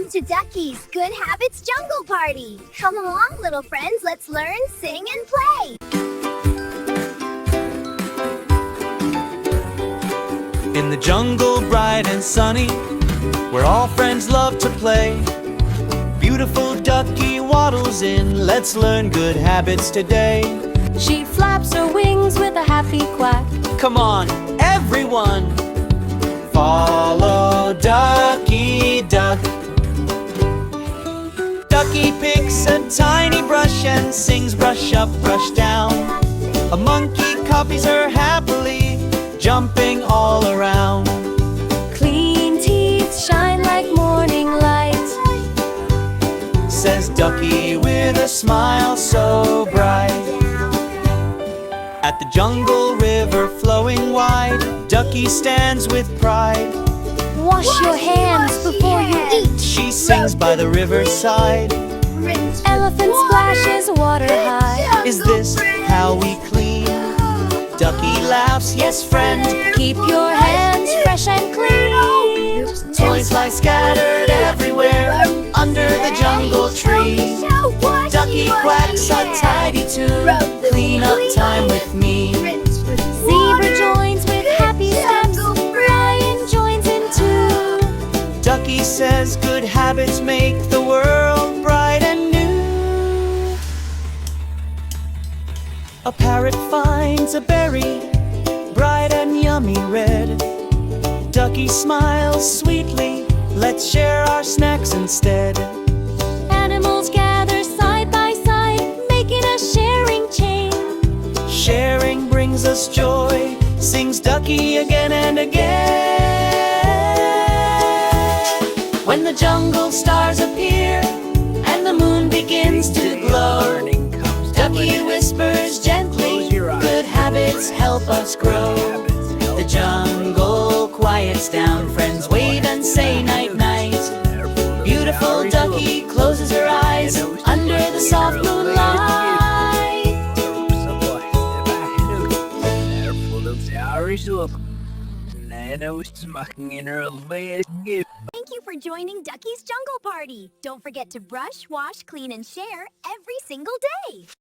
Welcome to Ducky's Good Habits Jungle Party. Come along, little friends. Let's learn, sing, and play. In the jungle, bright and sunny, where all friends love to play, beautiful Ducky waddles in. Let's learn good habits today. She flaps her wings with a happy quack. Come on, everyone, follow Ducky Duck. Ducky picks a tiny brush and sings brush up, brush down. A monkey copies her happily, jumping all around. Clean teeth shine like morning light, says Ducky with a smile so bright. At the jungle river flowing wide, Ducky stands with pride. Wash your hands before you eat, she sings by the riverside. Elephant splashes water high. Is this how we clean? Ducky laughs, yes friend. Keep your hands fresh and clean. Toys lie scattered everywhere under the jungle tree. Ducky quacks a tidy tune. Clean up time with me. Zebra joins with happy steps. Lion joins in too. Ducky says good habits make the world bright and new. A parrot finds a berry, bright and yummy red. Ducky smiles sweetly, let's share our snacks instead. Animals gather side by side, making a sharing chain. Sharing brings us joy, sings Ducky again and again. When the jungle stars appear and the moon begins to glow, Ducky whispers gently, good habits help us grow. The jungle quiets down, friends wave and say night night. Beautiful Ducky closes her eyes under the soft moonlight. Thank you for joining Ducky's Jungle Party. Don't forget to brush, wash, clean, and share every single day.